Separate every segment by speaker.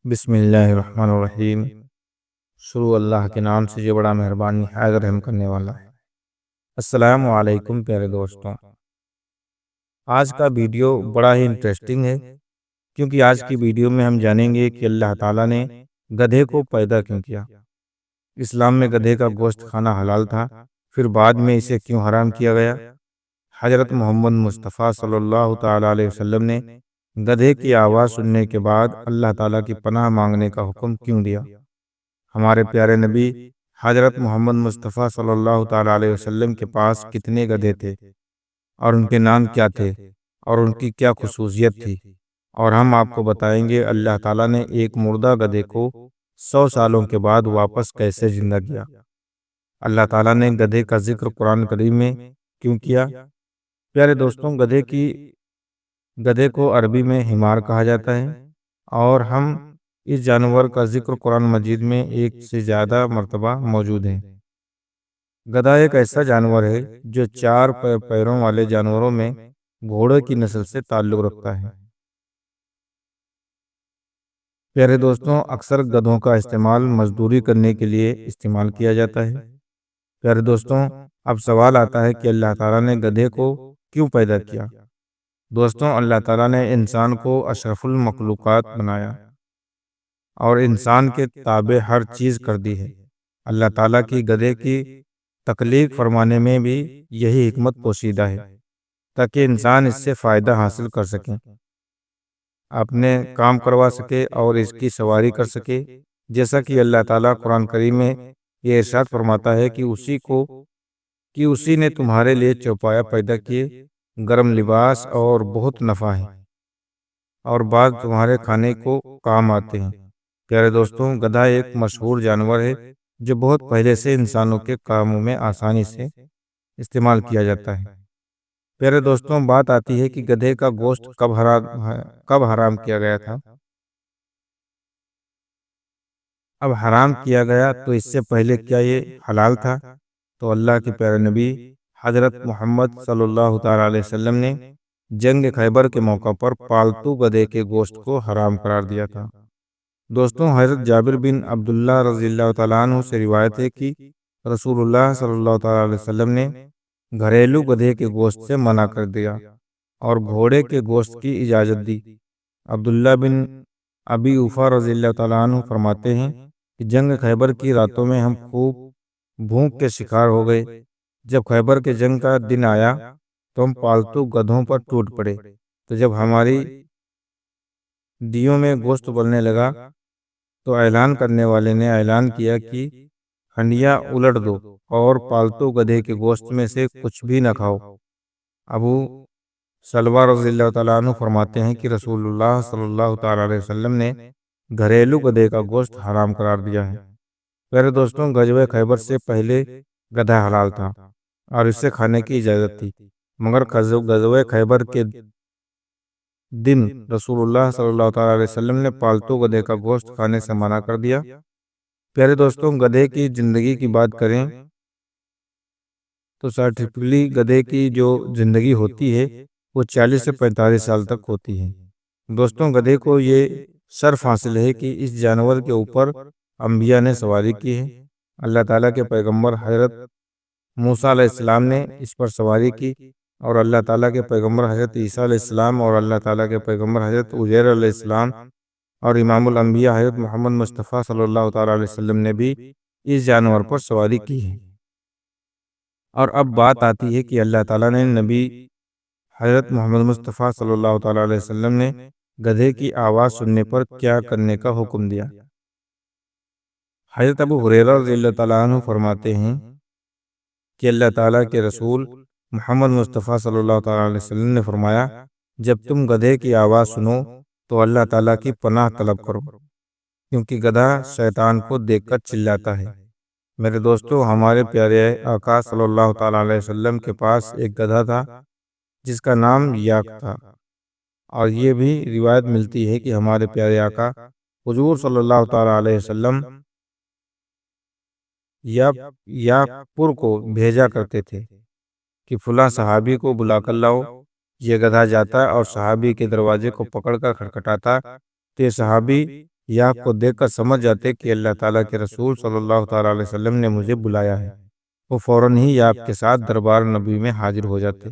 Speaker 1: بسم اللہ الرحمن الرحیم۔ شروع اللہ کے نام سے جو بڑا مہربان نہایت رحم کرنے والا ہے۔ السلام علیکم پیارے دوستوں، آج کا ویڈیو بڑا ہی انٹرسٹنگ ہے، کیونکہ آج کی ویڈیو میں ہم جانیں گے کہ اللہ تعالیٰ نے گدھے کو پیدا کیوں کیا۔ اسلام میں گدھے کا گوشت کھانا حلال تھا، پھر بعد میں اسے کیوں حرام کیا گیا۔ حضرت محمد مصطفیٰ صلی اللہ تعالیٰ علیہ وسلم نے گدھے کی آواز سننے کے بعد اللہ تعالیٰ کی پناہ مانگنے کا حکم کیوں دیا۔ ہمارے پیارے نبی حضرت محمد مصطفیٰ صلی اللہ تعالیٰ علیہ وسلم کے پاس کتنے گدھے تھے، اور ان کے نام کیا تھے، اور ان کی کیا خصوصیت تھی، اور ہم آپ کو بتائیں گے اللہ تعالیٰ نے ایک مردہ گدھے کو 100 سالوں کے بعد واپس کیسے زندہ کیا۔ اللہ تعالیٰ نے گدھے کا ذکر قرآن کریم میں کیوں کیا۔ پیارے دوستوں، گدھے کو عربی میں حمار کہا جاتا ہے، اور ہم اس جانور کا ذکر قرآن مجید میں ایک سے زیادہ مرتبہ موجود ہے۔ گدھا ایک ایسا جانور ہے جو 4 پیروں والے جانوروں میں گھوڑے کی نسل سے تعلق رکھتا ہے۔ پیارے دوستوں، اکثر گدھوں کا استعمال مزدوری کرنے کے لیے استعمال کیا جاتا ہے۔ پیارے دوستوں، اب سوال آتا ہے کہ اللہ تعالیٰ نے گدھے کو کیوں پیدا کیا۔ دوستوں، اللہ تعالیٰ نے انسان کو اشرف المخلوقات بنایا اور انسان کے تابع ہر چیز کر دی ہے۔ اللہ تعالیٰ کی گدھے کی تخلیق فرمانے میں بھی یہی حکمت پوشیدہ ہے، تاکہ انسان اس سے فائدہ حاصل کر سکے، اپنے کام کروا سکے اور اس کی سواری کر سکے، جیسا کہ اللہ تعالیٰ قرآن کریم میں یہ ارشاد فرماتا ہے کہ اسی نے تمہارے لیے چوپایا پیدا کیے، گرم لباس اور بہت نفع ہے، اور بعض تمہارے کھانے کو کام آتے ہیں۔ پیارے دوستوں، گدھا ایک مشہور جانور ہے جو بہت پہلے سے انسانوں کے کاموں میں آسانی سے استعمال کیا جاتا ہے۔ پیارے دوستوں، بات آتی ہے کہ گدھے کا گوشت کب حرام کیا گیا تھا۔ اب حرام کیا گیا تو اس سے پہلے کیا یہ حلال تھا؟ تو اللہ کے پیارے نبی حضرت محمد صلی اللہ تعالیٰ علیہ وسلم نے جنگ خیبر کے موقع پر پالتو گدھے کے گوشت کو حرام قرار دیا تھا۔ دوستوں، حضرت جابر بن عبداللہ رضی اللہ تعالیٰ عنہ سے روایت ہے کہ رسول اللہ صلی اللہ تعالیٰ علیہ وسلم نے گھریلو گدھے کے گوشت سے منع کر دیا اور گھوڑے کے گوشت کی اجازت دی۔ عبداللہ بن ابی اوفا رضی اللہ تعالیٰ عنہ فرماتے ہیں کہ جنگ خیبر کی راتوں میں ہم خوب بھوک کے شکار ہو گئے۔ جب خیبر کے جنگ کا دن آیا تو ہم پالتو گدھوں پر ٹوٹ پڑے، تو جب ہماری دیوں میں گوشت بلنے لگا تو اعلان کرنے والے نے اعلان کیا کہ ہنڈیاں الٹ دو اور پالتو گدھے کے گوشت میں سے کچھ بھی نہ کھاؤ۔ ابو سلمہ رضی اللہ تعالیٰ عنہ فرماتے ہیں کہ رسول اللہ صلی اللہ تعالیٰ علیہ وسلم نے گھریلو گدھے کا گوشت حرام قرار دیا ہے۔ پیارے دوستوں، غزوہ خیبر سے پہلے گدھا حلال تھا اور اسے کھانے کی اجازت تھی، مگر غزوہ خیبر کے دن رسول اللہ صلی اللہ تعالیٰ علیہ وسلم نے پالتو گدھے کا گوشت کھانے سے منع کر دیا۔ پیارے دوستوں، گدھے کی زندگی کی بات کریں تو سائنٹیفکلی گدھے کی جو زندگی ہوتی ہے وہ 40 سے 45 سال تک ہوتی ہے۔ دوستوں، گدھے کو یہ شرف حاصل ہے کہ اس جانور کے اوپر انبیاء نے سواری کی ہے۔ اللہ تعالیٰ کے پیغمبر حضرت موسیٰ علیہ السلام نے اس پر سواری کی، اور اللہ تعالیٰ کے پیغمبر حضرت عیسیٰ علیہ السلام اور اللہ تعالیٰ کے پیغمبر حضرت عزیر علیہ السلام اور امام الانبیاء حضرت محمد مصطفیٰ صلی اللہ تعالیٰ علیہ وسلم نے بھی اس جانور پر سواری کی ہے۔ اور اب بات آتی ہے کہ اللہ تعالیٰ نے نبی حضرت محمد مصطفیٰ صلی اللہ تعالیٰ علیہ وسلم نے گدھے کی آواز سننے پر کیا کرنے کا حکم دیا۔ حضرت ابو ہریرہ رضی اللہ تعالیٰ عنہ فرماتے ہیں کہ اللہ تعالیٰ کے رسول محمد مصطفیٰ صلی اللہ تعالیٰ علیہ وسلم نے فرمایا، جب تم گدھے کی آواز سنو تو اللہ تعالیٰ کی پناہ طلب کرو، کیونکہ گدھا شیطان کو دیکھ کر چلاتا ہے۔ میرے دوستو، ہمارے پیارے آقا صلی اللہ تعالیٰ علیہ وسلم کے پاس ایک گدھا تھا جس کا نام یاک تھا، اور یہ بھی روایت ملتی ہے کہ ہمارے پیارے آقا حضور صلی اللہ تعالیٰ علیہ وسلم یاک پور کو بھیجا کرتے تھے کہ فلاں صحابی کو بلا کر لاؤ۔ یہ گدھا جاتا اور صحابی کے دروازے کو پکڑ کر کھٹکھٹاتا تو یہ صحابی یہ آپ کو دیکھ کر سمجھ جاتے کہ اللہ تعالیٰ کے رسول صلی اللہ تعالیٰ علیہ وسلم نے مجھے بلایا ہے، وہ فوراً ہی آپ کے ساتھ دربار نبی میں حاضر ہو جاتے۔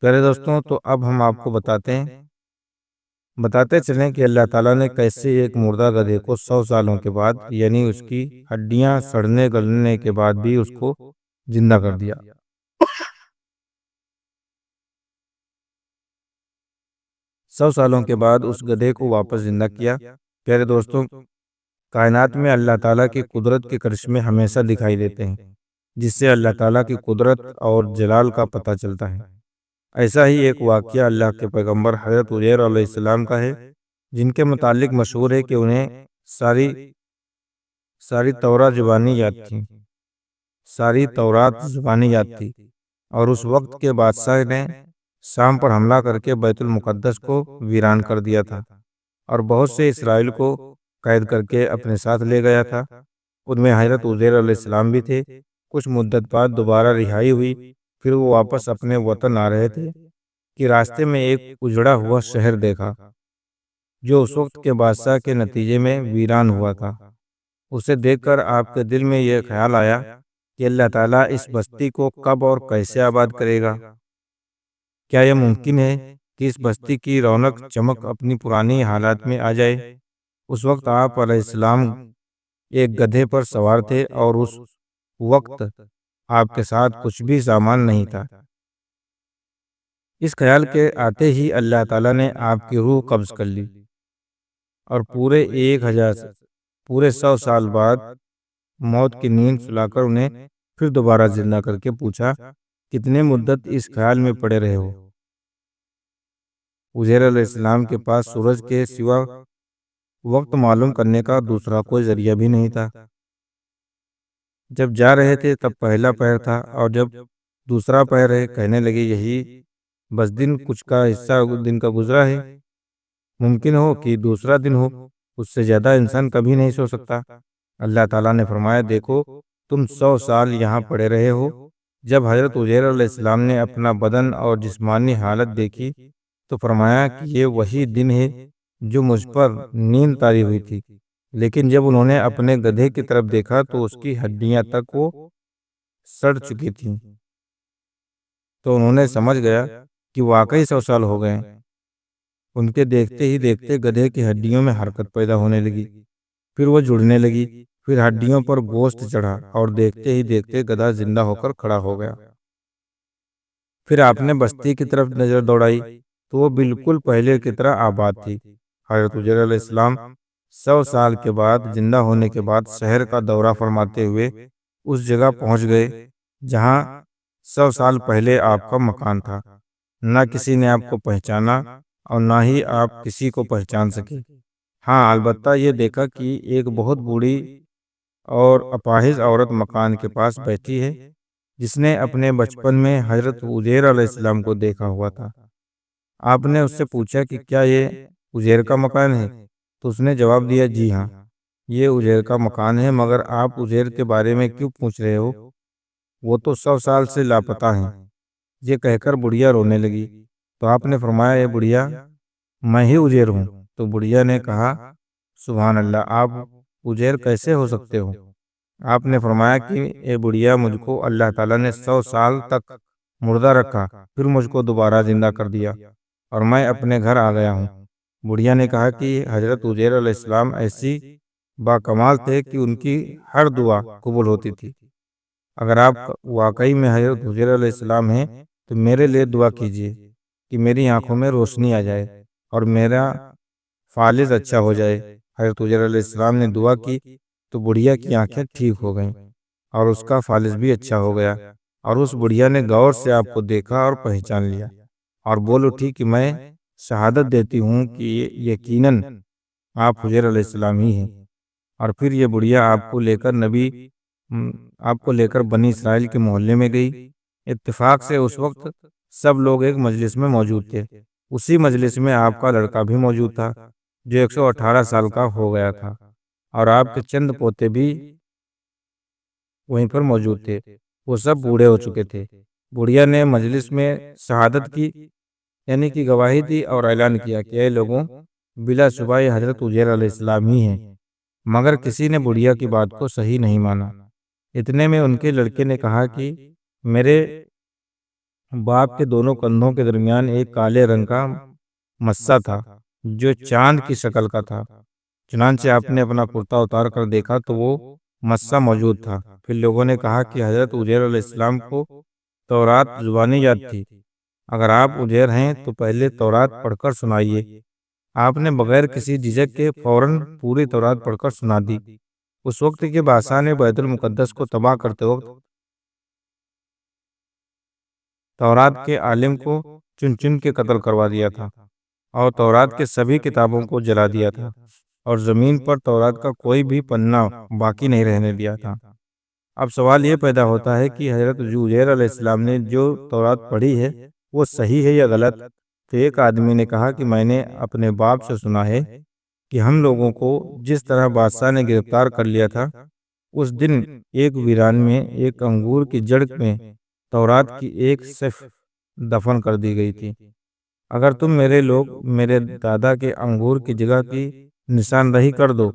Speaker 1: پیارے دوستوں، تو اب ہم آپ کو بتاتے چلیں کہ اللہ تعالیٰ نے کیسے ایک مردہ گدھے کو 100 سالوں کے بعد، یعنی اس کی ہڈیاں سڑنے گلنے کے بعد بھی اس کو زندہ کر دیا۔ 100 سالوں کے بعد اس گدھے کو واپس زندہ کیا۔ پیارے دوستوں، کائنات میں اللہ تعالیٰ کی قدرت کے کرشمے ہمیشہ دکھائی دیتے ہیں، جس سے اللہ تعالیٰ کی قدرت اور جلال کا پتہ چلتا ہے۔ ایسا ہی ایک واقعہ اللہ کے پیغمبر حضرت عزیر علیہ السلام کا ہے، جن کے متعلق مشہور ہے کہ انہیں ساری تورات زبانی یاد تھی، اور اس وقت کے بادشاہ نے شام پر حملہ کر کے بیت المقدس کو ویران کر دیا تھا، اور بہت سے اسرائیل کو قید کر کے اپنے ساتھ لے گیا تھا۔ ان میں حضرت عزیر علیہ السلام بھی تھے۔ کچھ مدت بعد دوبارہ رہائی ہوئی، پھر وہ واپس اپنے وطن آ رہے تھے کہ راستے میں ایک اجڑا ہوا شہر دیکھا، جو اس وقت کے بادشاہ کے نتیجے میں ویران ہوا تھا۔ اسے دیکھ کر آپ کے دل میں یہ خیال آیا کہ اللہ تعالیٰ اس بستی کو کب اور کیسے آباد کرے گا؟ کیا یہ ممکن ہے کہ اس بستی کی رونق چمک اپنی پرانی حالات میں آ جائے؟ اس وقت آپ علیہ السلام ایک گدھے پر سوار تھے، اور اس وقت آپ کے ساتھ کچھ بھی سامان نہیں تھا۔ اس خیال کے آتے ہی اللہ تعالیٰ نے آپ کی روح قبض کر لی، اور پورے 100 سال بعد موت کی نیند سلا کر انہیں پھر دوبارہ زندہ کر کے پوچھا، کتنے مدت اس خیال میں پڑے رہے ہو؟ عزیر علیہ السلام کے پاس سورج کے سوا وقت معلوم کرنے کا دوسرا کوئی ذریعہ بھی نہیں تھا۔ جب جا رہے تھے تب پہلا پہر تھا، اور جب دوسرا پہر ہے، کہنے لگے یہی بس کچھ کا حصہ دن کا گزرا ہے، ممکن ہو کہ دوسرا دن ہو، اس سے زیادہ انسان کبھی نہیں سو سکتا۔ اللہ تعالیٰ نے فرمایا، دیکھو تم 100 سال یہاں پڑے رہے ہو۔ جب حضرت عزیر علیہ السلام نے اپنا بدن اور جسمانی حالت دیکھی تو فرمایا کہ یہ وہی دن ہے جو مجھ پر نیند طاری ہوئی تھی، لیکن جب انہوں نے اپنے گدھے کی طرف دیکھا تو اس کی ہڈیاں تک وہ سڑ چکی تھیں، تو انہوں نے سمجھ گیا کہ واقعی 100 سال ہو گئے۔ ان کے دیکھتے ہی دیکھتے گدھے کی ہڈیوں میں حرکت پیدا ہونے لگی، پھر وہ جڑنے لگی، پھر ہڈیوں پر گوشت چڑھا، اور دیکھتے ہی دیکھتے گدھا زندہ ہو کر کھڑا ہو گیا۔ پھر آپ نے بستی کی طرف نظر دوڑائی تو وہ بالکل پہلے کی طرح آباد تھی۔ حضرت عزیر علیہ السلام 100 سال کے بعد زندہ ہونے کے بعد شہر کا دورہ فرماتے ہوئے اس جگہ پہنچ گئے جہاں 100 سال پہلے آپ کا مکان تھا۔ نہ کسی نے آپ کو پہچانا اور نہ ہی آپ کسی کو پہچان سکے۔ ہاں، البتہ یہ دیکھا کہ ایک بہت بوڑھی اور اپاہج عورت مکان کے پاس بیٹھی ہے، جس نے اپنے بچپن میں حضرت عزیر علیہ السلام کو دیکھا ہوا تھا۔ آپ نے اس سے پوچھا کہ کیا یہ عزیر کا مکان ہے؟ تو اس نے جواب دیا، جی ہاں، یہ عزیر کا مکان ہے، مگر آپ عزیر کے بارے میں کیوں پوچھ رہے ہو؟ وہ تو 100 سال سے لاپتہ ہیں۔ یہ کہہ کر بڑھیا رونے لگی۔ تو آپ نے فرمایا، اے بڑھیا، میں ہی عزیر ہوں۔ تو بڑھیا نے کہا، سبحان اللہ، آپ عزیر کیسے ہو سکتے ہو؟ آپ نے فرمایا کہ اے بڑھیا، مجھ کو اللہ تعالیٰ نے 100 سال تک مردہ رکھا، پھر مجھ کو دوبارہ زندہ کر دیا، اور میں اپنے گھر آ گیا ہوں۔ بڑھیا نے کہا کہ حضرت عزیر علیہ السلام ایسی باکمال تھے کہ ان کی ہر دعا قبول ہوتی تھی۔ اگر آپ واقعی میں حضرت عزیر علیہ السلام ہیں تو میرے لیے دعا کیجیے کہ میری آنکھوں میں روشنی آ جائے اور میرا فالج اچھا ہو جائے۔ حضرت عزیر علیہ السلام نے دعا کی تو بڑھیا کی آنکھیں ٹھیک ہو گئیں اور اس کا فالج بھی اچھا ہو گیا، اور اس بڑھیا نے غور سے آپ کو دیکھا اور پہچان لیا، اور بول اٹھی کہ میں شہادت دیتی ہوں کہ یقیناً آپ حضیر علیہ السلام ہی ہیں۔ اور پھر یہ بڑھیا آپ کو لے کر بنی اسرائیل کے محلے میں گئی۔ اتفاق سے اس وقت سب لوگ ایک مجلس میں موجود تھے۔ اسی مجلس میں آپ کا لڑکا بھی موجود تھا جو 118 سال کا ہو گیا تھا، اور آپ کے چند پوتے بھی وہیں پر موجود تھے، وہ سب بوڑھے ہو چکے تھے۔ بڑھیا نے مجلس میں شہادت کی، یعنی کہ گواہی دی، اور اعلان کیا کہ اے لوگوں، بلا شبہ یہ حضرت عزیر علیہ السلام ہی ہیں، مگر کسی نے بڑھیا کی بات کو صحیح نہیں مانا۔ اتنے میں ان کے لڑکے نے کہا کہ میرے باپ کے دونوں کندھوں کے درمیان ایک کالے رنگ کا مسا تھا جو چاند کی شکل کا تھا۔ چنانچہ آپ نے اپنا کرتا اتار کر دیکھا تو وہ مسا موجود تھا۔ پھر لوگوں نے کہا کہ حضرت عزیر علیہ السلام کو تورات زبانی یاد تھی، اگر آپ عزیر ہیں تو پہلے تورات پڑھ کر سنائیے۔ آپ نے بغیر کسی جھجک کے فوراً پوری تورات پڑھ کر سنا دی۔ اس وقت کے بادشاہ نے بیت المقدس کو تباہ کرتے وقت تورات کے عالم کو چن چن کے قتل کروا دیا تھا اور تورات کے سبھی کتابوں کو جلا دیا تھا اور زمین پر تورات کا کوئی بھی پنا باقی نہیں رہنے دیا تھا۔ اب سوال یہ پیدا ہوتا ہے کہ حضرت عزیر علیہ السلام نے جو تورات پڑھی ہے وہ صحیح ہے یا غلط؟ تو ایک آدمی نے کہا کہ میں نے اپنے باپ سے سنا ہے کہ ہم لوگوں کو جس طرح بادشاہ نے گرفتار کر لیا تھا، اس دن ایک ویران میں ایک انگور کی جڑ میں تورات کی ایک صف دفن کر دی گئی تھی۔ اگر تم میرے لوگ میرے دادا کے انگور کی جگہ کی نشاندہی کر دو